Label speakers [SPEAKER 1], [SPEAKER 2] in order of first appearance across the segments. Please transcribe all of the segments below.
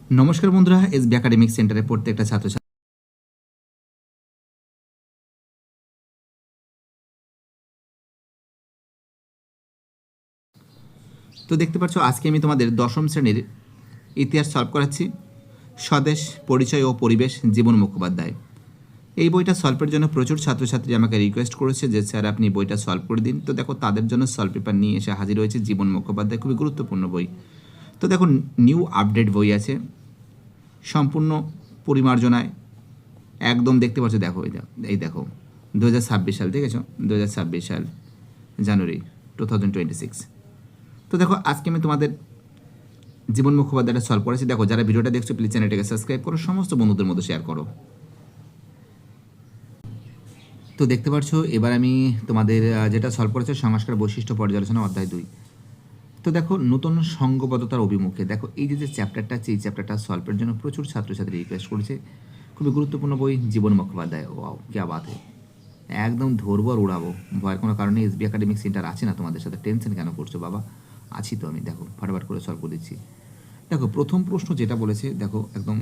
[SPEAKER 1] নমস্কার বন্ধুরা, SB academic সেন্টারে প্রত্যেকটা ছাত্রছাত্রী তো দেখতে পাচ্ছ আজকে আমি তোমাদের দশম শ্রেণীর ইতিহাস সলভ করাচ্ছি। স্বদেশ, পরিচয় ও পরিবেশ, জীবন মুখোপাধ্যায়। এই বইটা সলভের জন্য প্রচুর ছাত্রছাত্রী আমাকে রিকোয়েস্ট করেছে যে স্যার আপনি বইটা সলভ করে দিন। তো দেখো তাদের জন্য সলভ পেপার নিয়ে এসে হাজির হয়েছে জীবন মুখোপাধ্যায়, খুবই গুরুত্বপূর্ণ বই। তো দেখো নিউ আপডেট বই আছে, সম্পূর্ণ পরিমার্জনায় একদম দেখতে পাচ্ছ। দেখো এই দেখো 2026 সাল, দেখেছো 2026 সাল জানুয়ারি 2026। তো দেখো আজকে আমি তোমাদের জীবন মুখোপাধ্যায়টা সলভ করেছি। দেখো যারা ভিডিওটা দেখছো প্লিজ চ্যানেলটাকে সাবস্ক্রাইব করো, সমস্ত বন্ধুদের মধ্যে শেয়ার করো। তো দেখতে পাচ্ছ এবার আমি তোমাদের যেটা সলভ করেছে সংস্কার বৈশিষ্ট্য পর্যালোচনা অধ্যায় 2। তো দেখো নতুন সঙ্গবদ্ধতার অভিমুখে, দেখো এই যে চ্যাপ্টারটা আছে এই চ্যাপ্টারটা সলভের জন্য প্রচুর ছাত্রছাত্রী রিকোয়েস্ট করেছে। খুবই গুরুত্বপূর্ণ বই জীবন মুখোপাধ্যায়। ওয়াও ক্যা বাত হে, একদম ধরবো আর উড়াবো, ভয়ের কোনো কারণে। এসবি একাডেমিক সেন্টার আছে না তোমাদের সাথে, টেনশন কেন করছো বাবা? আছি তো আমি, দেখো ফাটাফাট করে সলভ করে দিচ্ছি। দেখো প্রথম প্রশ্ন যেটা বলেছে, দেখো একদম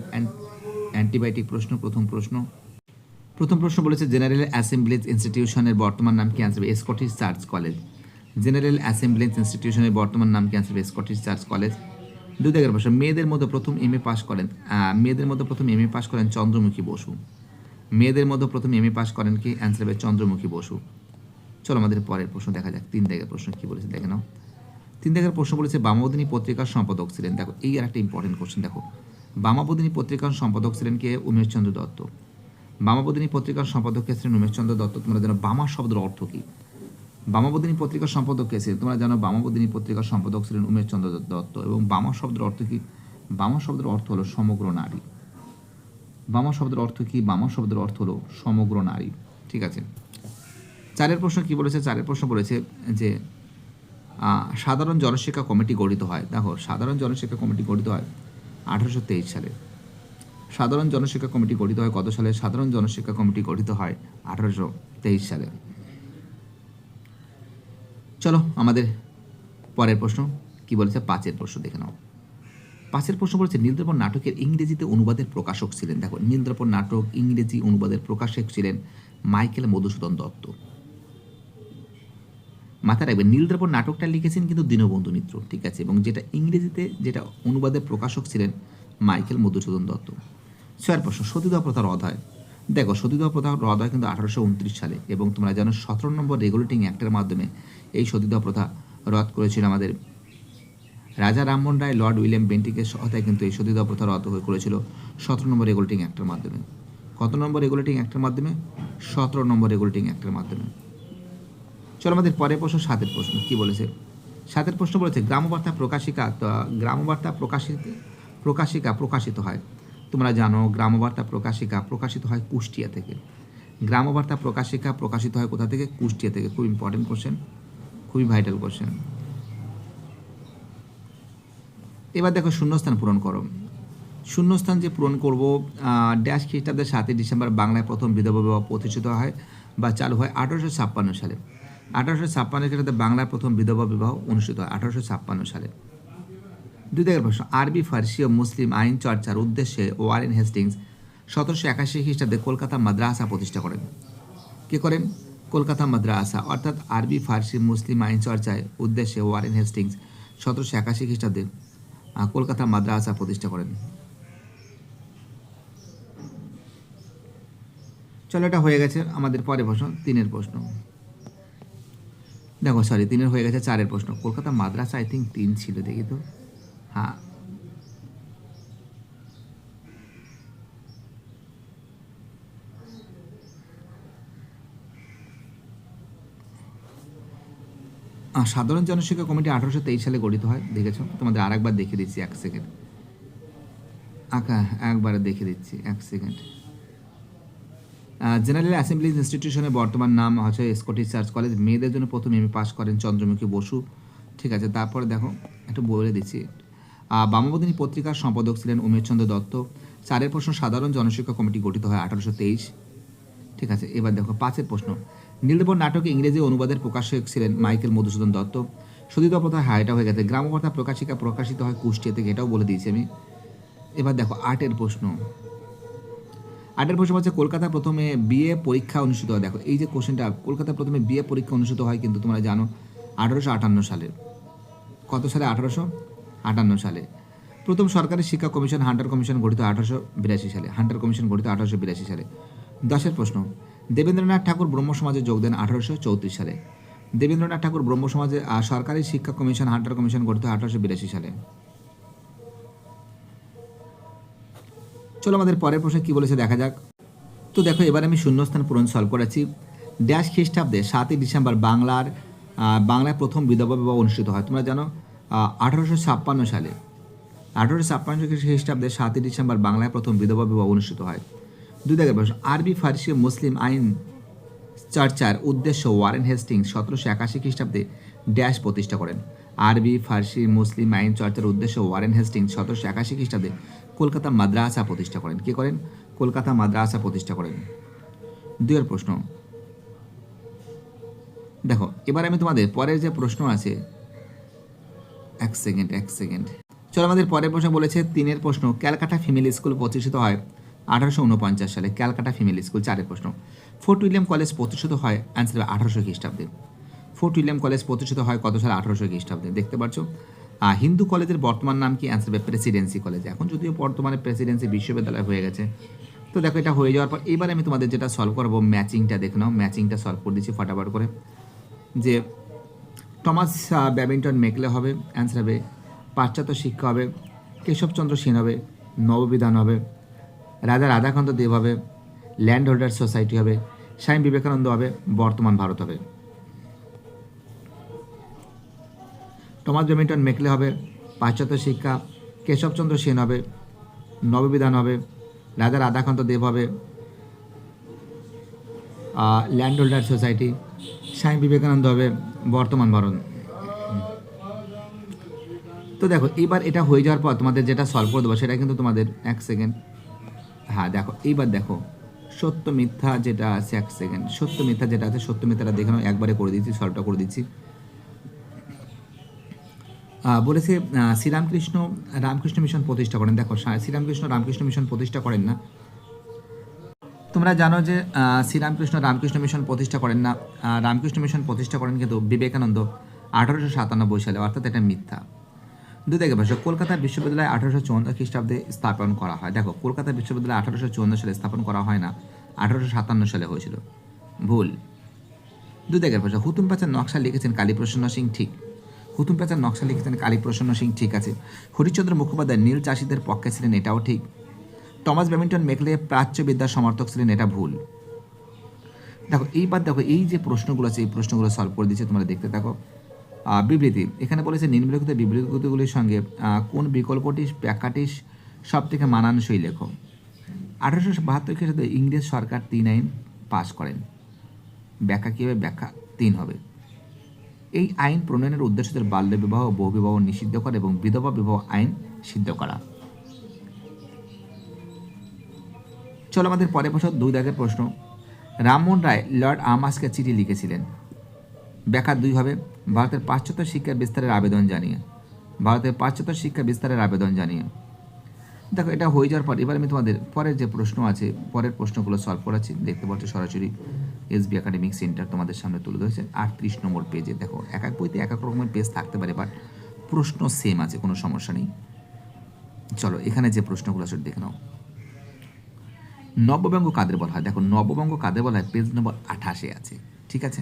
[SPEAKER 1] অ্যান্টিবায়োটিক প্রশ্ন। প্রথম প্রশ্ন বলেছে জেনারেল অ্যাসেম্বলিজ ইনস্টিটিউশনের বর্তমান নাম কি? Answer Scottish Church College. General Assemblies ইনস্টিটিউশনের বর্তমান নাম কি? Answer Scottish Church college. 2 প্রশ্ন, মেয়েদের মধ্যে প্রথম এমএ পাস করেন চন্দ্রমুখী বসু। মেয়েদের মধ্যে প্রথম এমএ পাস করেন কি? অ্যান্সার হবে চন্দ্রমুখী বসু। চলো আমাদের পরের প্রশ্ন দেখা যাক। 3 প্রশ্ন কি বলেছে দেখে নাও। 3 প্রশ্ন বলেছে বামাবদিনী পত্রিকার সম্পাদক ছিলেন। দেখো এই আর একটা ইম্পর্টেন্ট কোশ্চেন। দেখো বামাবদিনী পত্রিকার সম্পাদক ছিলেন কে? উমেশচন্দ্র দত্ত। বামাবদিনী পত্রিকার সম্পাদক কে ছিলেন? উমেশচন্দ্র দত্ত। তোমরা জানো বামা শব্দের অর্থ কী? বামাবদিনী পত্রিকার সম্পাদক কে ছিলেন? তোমরা জানো বামাবদিনী পত্রিকার সম্পাদক ছিলেন উমেশচন্দ্র দত্ত। এবং বামা শব্দের অর্থ কী? বামা শব্দের অর্থ হলো সমগ্র নারী। বামা শব্দের অর্থ কী? বামা শব্দের অর্থ হলো সমগ্র নারী। ঠিক আছে। 4 প্রশ্ন কি বলেছে? 4 প্রশ্ন বলেছে যে সাধারণ জনশিক্ষা কমিটি গঠিত হয়। দেখো সাধারণ জনশিক্ষা কমিটি গঠিত হয় 1823 সালে। সাধারণ জনশিক্ষা কমিটি গঠিত হয় কত সালে? সাধারণ জনশিক্ষা কমিটি গঠিত হয় 1823 সালে। চলো আমাদের পরের প্রশ্ন কি বলেছে? 5 প্রশ্ন দেখে নাও। 5 প্রশ্ন বলেছে নীলদর্পণ নাটকের ইংরেজিতে অনুবাদের প্রকাশক ছিলেন। দেখো নীলদর্পণ নাটক ইংরেজি অনুবাদের প্রকাশক ছিলেন মাইকেল মধুসূদন দত্ত। মাথায় রাখবেন নীলদর্পণ নাটকটা লিখেছেন কিন্তু দীনবন্ধু মিত্র। ঠিক আছে। এবং যেটা ইংরেজিতে যেটা অনুবাদের প্রকাশক ছিলেন মাইকেল মধুসূদন দত্ত। 6 প্রশ্ন সতীদাহ প্রথা রদ হয়। দেখো সতীদাহ প্রথা রদ হয় কিন্তু 1829 সালে। এবং তোমরা জানো 17 নম্বর রেগুলেটিং অ্যাক্টের মাধ্যমে এই সতীদাহ প্রথা রদ করেছিল আমাদের রাজা রামমোহন রায় লর্ড উইলিয়াম বেন্টিকের সহায়তায়। কিন্তু এই সতীদাহ প্রথা রদ করেছিল 17 নম্বর রেগুলেটিং অ্যাক্টের মাধ্যমে। কত নম্বর রেগুলেটিং অ্যাক্টের মাধ্যমে? 17 নম্বর রেগুলেটিং অ্যাক্টের মাধ্যমে। চলো আমাদের পরের প্রশ্ন 7 প্রশ্ন কি বলেছে? 7 প্রশ্ন বলেছে গ্রামবার্তা প্রকাশিত হয়। তোমরা জানো গ্রামবার্তা প্রকাশিত হয় কুষ্টিয়া থেকে। গ্রামবার্তা প্রকাশিত হয় কোথা থেকে? কুষ্টিয়া থেকে। খুব ইম্পর্টেন্ট কোশ্চেন, খুবই ভাইটাল কোশ্চেন। এবার দেখো শূন্যস্থান পূরণ করো। শূন্যস্থান যে পূরণ করব, ড্যাশ খ্রিস্টাব্দের 7 ডিসেম্বর বাংলায় প্রথম বিধবা বিবাহ প্রতিষ্ঠিত হয় বা চালু হয় 1856 সালে। 1856 খ্রিস্টাব্দে বাংলার প্রথম বিধবা বিবাহ অনুষ্ঠিত হয় 1856 সালে। 2 প্রশ্ন আরবি ফার্সি ও মুসলিম আইন চর্চার উদ্দেশ্যে ওয়ারেন হেস্টিংস 1781 খ্রিস্টাব্দে কলকাতা মাদ্রাসা প্রতিষ্ঠা করেন। কে করেন? কলকাতা মাদ্রাসা। অর্থাৎ আরবি ফার্সি মুসলিম আইন চর্চায় উদ্দেশ্যে ওয়ারেন হেস্টিংস 1781 খ্রিস্টাব্দে কলকাতা মাদ্রাসা প্রতিষ্ঠা করেন। চলো এটা হয়ে গেছে। আমাদের পরের প্রশ্ন 3 প্রশ্ন। দেখো 3 হয়ে গেছে। 4 প্রশ্ন কলকাতা মাদ্রাসা আই থিঙ্ক 3 ছিল, দেখি তো। হ্যাঁ, সাধারণ জনশিক্ষা কমিটি 1823 সালে গঠিত হয়। দেখেছো? তোমাদের আরেকবার দেখে দিচ্ছি, 1 সেকেন্ড। একবারে দেখে দিচ্ছি, 1 সেকেন্ড। জেনারেল অ্যাসেম্বলিজ ইনস্টিটিউশনের বর্তমান নাম হচ্ছে স্কটিশ চার্চ কলেজ। মেয়েদের জন্য প্রথম এমএ পাস করেন চন্দ্রমুখী বসু। ঠিক আছে। তারপরে দেখো একটু বলে দিচ্ছি। বামাবদিনী পত্রিকার সম্পাদক ছিলেন উমেশচন্দ্র দত্ত। 4 প্রশ্ন সাধারণ জনশিক্ষা কমিটি গঠিত হয় 1823। ঠিক আছে। এবার দেখো 5 প্রশ্ন নীলদর্পণ নাটকে ইংরেজি অনুবাদের প্রকাশক ছিলেন মাইকেল মধুসূদন দত্ত। সতীদাহ প্রথা, হ্যাঁ এটা হয়ে গেছে। গ্রামবার্তা প্রকাশিত হয় কুষ্টিয়া থেকে, এটাও বলে দিয়েছি আমি। এবার দেখো 8-এর প্রশ্ন। 8-এর প্রশ্ন হচ্ছে কলকাতা প্রথমে বিএ পরীক্ষা অনুষ্ঠিত হয়। দেখো এই যে কোশ্চেনটা, কলকাতা প্রথমে বিএ পরীক্ষা অনুষ্ঠিত হয় কিন্তু তোমরা জানো 1858 সালে। কত সালে? 1858 সালে। প্রথম সরকারি শিক্ষা কমিশন হান্টার কমিশন গঠিত 1882 সালে। হান্টার কমিশন গঠিত 1882 সালে। 10-এর প্রশ্ন, দেবেন্দ্রনাথ ঠাকুর ব্রহ্ম সমাজে যোগ দেন 1834 সালে। দেবেন্দ্রনাথ ঠাকুর ব্রহ্ম সমাজে সরকারি শিক্ষা কমিশন হান্টার কমিশন গঠিত 1882 সালে। চলো আমাদের পরের প্রশ্ন কি বলেছে দেখা যাক। তো দেখো এবার আমি শূন্যস্থান পূরণ সলভ করেছি। ড্যাশ খ্রিস্টাব্দে 7ই ডিসেম্বর বাংলায় প্রথম বিধবা বিবাহ অনুষ্ঠিত হয়। তোমরা জানো 1856 সালে। 1856 খ্রিস্টাব্দে 7ই ডিসেম্বর বাংলায় প্রথম বিধবা বিবাহ অনুষ্ঠিত হয়। 2 দাগের প্রশ্ন, আরবি ফার্সি মুসলিম আইন চর্চার উদ্দেশ্য ওয়ারেন হেস্টিংস 1781 খ্রিস্টাব্দে ড্যাশ প্রতিষ্ঠা করেন। আরবি ফার্সি মুসলিম আইন চর্চার উদ্দেশ্য ওয়ারেন হেস্টিংস 1781 খ্রিস্টাব্দে কলকাতা মাদ্রাসা প্রতিষ্ঠা করেন। কে করেন? কলকাতা মাদ্রাসা প্রতিষ্ঠা করেন। 2-এর প্রশ্ন দেখো, এবার আমি তোমাদের পরের যে প্রশ্ন আছে, এক সেকেন্ড। চলো আমাদের পরের প্রশ্ন বলেছে 3-এর প্রশ্ন, ক্যালকাটা ফিমেল স্কুল প্রতিষ্ঠিত হয় 1849 সালে। Calcutta female school. 4-এর প্রশ্ন, ফোর্ট উইলিয়াম কলেজ প্রতিষ্ঠিত হয় অ্যান্সার 1800 খ্রিস্টাব্দে। ফোর্ট উইলিয়াম কলেজ প্রতিষ্ঠিত হয় কত সালে? 1800 খ্রিস্টাব্দে। দেখতে পাচ্ছ। হিন্দু কলেজের বর্তমান নাম কি? Answer Presidency college. এখন যদিও বর্তমানে প্রেসিডেন্সি বিশ্ববিদ্যালয় হয়ে গেছে। তো দেখো এটা হয়ে যাওয়ার পর এবার আমি তোমাদের যেটা সলভ করবো, ম্যাচিংটা দেখে নাও। ম্যাচিংটা সলভ করে দিচ্ছি ফটাফট করে। যে টমাস ব্যাবিংটন মেকলে হবে, অ্যান্সার হবে পাশ্চাত্য শিক্ষা হবে, কেশবচন্দ্র সেন হবে, নববিধান হবে, রাজা রাধাকান্ত দেব হবে, ল্যান্ড হোল্ডার সোসাইটি হবে, স্বামী বিবেকানন্দ হবে, বর্তমান ভারত হবে। টমাস ব্যাবিংটন মেকলে হবে পাশ্চাত্য শিক্ষা, কেশবচন্দ্র সেন হবে, নববিধান হবে, রাজা রাধাকান্ত দেব হবে, land holder society, Swami Vivekananda হবে, বর্তমান ভারত। তো দেখো এবার এটা হয়ে যাওয়ার পর তোমাদের যেটা সলভ করে দেবো সেটা কিন্তু তোমাদের এক সেকেন্ড। হ্যাঁ দেখো এইবার দেখো সত্য মিথ্যা যেটা আছে, এক সেকেন্ড, সত্য মিথ্যা যেটা আছে, সত্য মিথ্যাটা দেখে নাও, একবারে করে দিচ্ছি, সলভটা করে দিচ্ছি। বলেছে রামকৃষ্ণ মিশন প্রতিষ্ঠা করেন। দেখো রামকৃষ্ণ মিশন প্রতিষ্ঠা করেন না। তোমরা জানো যে রামকৃষ্ণ মিশন প্রতিষ্ঠা করেন না। রামকৃষ্ণ মিশন প্রতিষ্ঠা করেন কিন্তু বিবেকানন্দ 1897 সালে, অর্থাৎ এটা মিথ্যা। 2 দেখে বসো, কলকাতা বিশ্ববিদ্যালয় 1854 খ্রিস্টাব্দে স্থাপন করা হয়। দেখো কলকাতা বিশ্ববিদ্যালয় 1854 সালে স্থাপন করা হয় না, 1857 সালে হয়েছিল। ভুল। 2 দেখে বসো, হুতুম প্যাঁচার নকশা লিখেছেন কালীপ্রসন্ন সিং। ঠিক। হুতুম প্যাঁচার নকশা লিখেছেন কালীপ্রসন্ন সিং। ঠিক আছে। হরিশ্চন্দ্র মুখোপাধ্যায় নীল চাষীদের পক্ষে ছিলেন। এটাও ঠিক। টমাস ব্যাবিংটন মেকলে প্রাচ্যবিদ্যার সমর্থক ছিলেন। এটা ভুল। দেখো এইবার দেখো এই যে প্রশ্নগুলো আছে এই প্রশ্নগুলো সলভ করে দিচ্ছে, তোমরা দেখতে থাকো। বিবৃতি, এখানে বলেছে নিম্নলিখিত বিবৃতিগুলির সঙ্গে কোন বিকল্পটি ব্যাখ্যাটি সব থেকে মানানসই লেখো। 1872 খ্রিস্টাব্দে ইংরেজ সরকার 3 আইন পাশ করেন। ব্যাখ্যা কী হবে? ব্যাখ্যা 3 হবে। এই আইন প্রণয়নের উদ্দেশ্য ছিল বাল্য বিবাহ ও বহু বিবাহ নিষিদ্ধ করা এবং বিধবা বিবাহ আইন সিদ্ধ করা। চলো আমাদের পরের প্রশ্ন 2 দাগের প্রশ্ন, রামমোহন রায় লর্ড আমাসকে চিঠি লিখেছিলেন। ব্যাখ্যা 2 হবে। ভারতের পাশ্চাত্য শিক্ষা বিস্তারের আবেদন জানিয়ে। দেখো এটা হয়ে যাওয়ার পর এবার আমি তোমাদের পরের যে প্রশ্ন আছে পরের প্রশ্নগুলো সলভ করাচ্ছি। দেখতে পাচ্ছ সরাসরি এসবি একাডেমিক সেন্টার তোমাদের সামনে তুলে ধরেছে 38 নম্বর পেজে। দেখো এক এক বইতে এক এক রকমের পেজ থাকতে পারে, বাট প্রশ্ন সেম আছে, কোনো সমস্যা নেই। চলো এখানে যে প্রশ্নগুলো আছে দেখে নাও। নববঙ্গ কাদের বলা হয়? দেখো নববঙ্গ কাদের বলা হয় পেজ নম্বর 28 আছে। ঠিক আছে,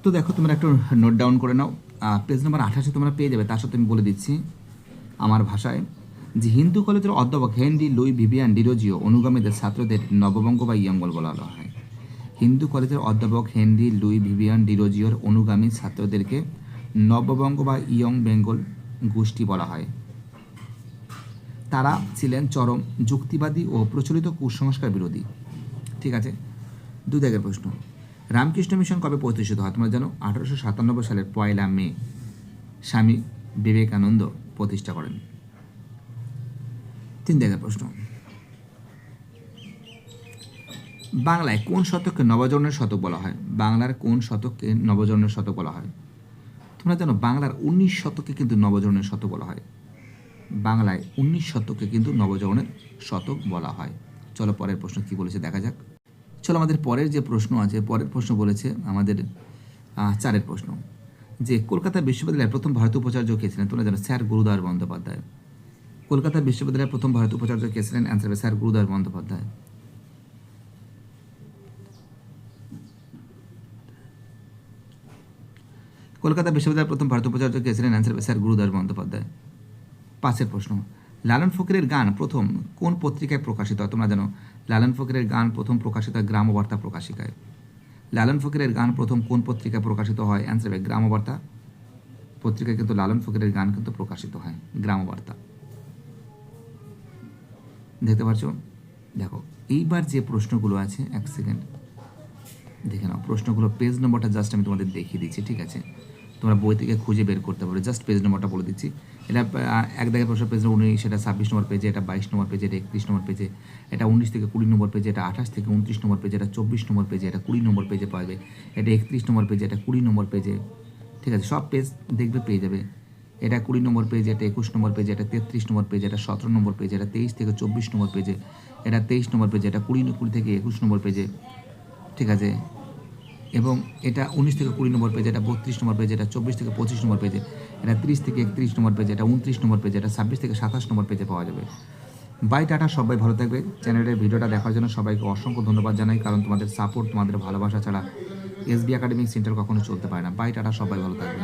[SPEAKER 1] তো দেখো তোমরা একটু নোট ডাউন করে নাও। পেজ নম্বর 28 তোমরা পেয়ে যাবে। তার সাথে আমি বলে দিচ্ছি আমার ভাষায় যে হিন্দু কলেজের অধ্যাপক হেনরি লুই ভিভিয়ান ডিরোজিও অনুগামীদের ছাত্রদের নববঙ্গ বা ইয়ং বেঙ্গল বলা হয়। হিন্দু কলেজের অধ্যাপক হেনরি লুই ভিভিয়ান ডিরোজিওর অনুগামী ছাত্রদেরকে নববঙ্গ বা ইয়ং বেঙ্গল গোষ্ঠী বলা হয়। তারা ছিলেন চরম যুক্তিবাদী ও প্রচলিত কুসংস্কার বিরোধী। ঠিক আছে। 2 দাগের প্রশ্ন, রামকৃষ্ণ মিশন কবে প্রতিষ্ঠিত হয়? তোমরা জানো 1897 সালের 1 মে স্বামী বিবেকানন্দ প্রতিষ্ঠা করেন। 3 দাগের প্রশ্ন, বাংলায় কোন শতককে নবজন্মের শতক বলা হয়? বাংলার কোন শতককে নবজন্মের শতক বলা হয়? তোমরা জানো বাংলার 19 শতকে কিন্তু নবজন্মের শতক বলা হয়। বাংলায় 19 শতককে কিন্তু নবজাগরণের শতক বলা হয়। চলো পরের প্রশ্ন কি বলেছে দেখা যাক। চলো আমাদের পরের যে প্রশ্ন আছে, পরের প্রশ্ন বলেছে আমাদের 4 প্রশ্ন, যে কলকাতা বিশ্ববিদ্যালয়ের প্রথম ভারতীয় উপাচার্য কে ছিলেন? তোমরা জানো স্যার গুরুদাস বন্দ্যোপাধ্যায়। কলকাতা বিশ্ববিদ্যালয়ের প্রথম ভারতীয় উপাচার্য কে ছিলেন? অ্যান্সার হবে স্যার গুরুদাস বন্দ্যোপাধ্যায়। কলকাতা বিশ্ববিদ্যালয়ের প্রথম ভারতীয় উপাচার্য কে ছিলেন? অ্যান্সার হবে স্যার গুরুদাস বন্দ্যোপাধ্যায়। 5 প্রশ্ন, লালন ফকিরের গান প্রথম কোন পত্রিকায় প্রকাশিত হয়? তোমরা জানো লালন ফকিরের গান প্রথম প্রকাশিত হয় গ্রামবার্তা প্রকাশিকায়। লালন ফকিরের গান প্রথম কোন পত্রিকায় প্রকাশিত হয়? অ্যান্সার হবে গ্রামবার্তা পত্রিকায় কিন্তু লালন ফকিরের গান কিন্তু প্রকাশিত হয়, গ্রামবার্তা। দেখতে পাচ্ছ? দেখো এইবার যে প্রশ্নগুলো আছে, এক সেকেন্ড দেখে নাও প্রশ্নগুলো, পেজ নম্বরটা জাস্ট আমি তোমাদের দেখিয়ে দিচ্ছি, ঠিক আছে? তোমরা বই থেকে খুঁজে বের করতে পারো, জাস্ট পেজ নম্বরটা বলে দিচ্ছি। এটা এক দাগের প্রশ্ন পেজ 19, সেটা 26 নম্বর পেজে, এটা 22 নম্বর পেজে, এটা 31 নম্বর পেজে, এটা 19 থেকে 20 নম্বর পেজে, এটা 28 থেকে 29 নম্বর পেজে, এটা 24 নম্বর পেজে, এটা 20 নম্বর পেজে পাবে, এটা 31 নম্বর পেজে, এটা 20 নম্বর পেজে, ঠিক আছে? সব পেজ দেখবে পেয়ে যাবে। এটা 20 নম্বর পেজে, এটা 21 নম্বর পেজে, এটা 33 নম্বর পেজে, এটা 17 নম্বর পেজে, এটা 23 থেকে 24 নম্বর পেজে, এটা 23 নম্বর পেজে, এটা 20 থেকে 21 নম্বর পেজে, ঠিক আছে? এবং এটা 19 থেকে 20 নম্বর পেজে, এটা 32 নম্বর পেজে, এটা 24 থেকে 25 নম্বর পেজে, এটা 30 থেকে 31 নম্বর পেজে, এটা 29 নম্বর পেজে, এটা 26 থেকে 27 নম্বর পেজে পাওয়া যাবে। বাই টাটা, সবাই ভালো থাকবে। চ্যানেলের ভিডিওটা দেখার জন্য সবাইকে অসংখ্য ধন্যবাদ জানাই, কারণ তোমাদের সাপোর্ট, তোমাদের ভালোবাসা ছাড়া এসবি একাডেমিক সেন্টার কখনো চলতে পারে না। বাই টাটা, সবাই ভালো থাকবে।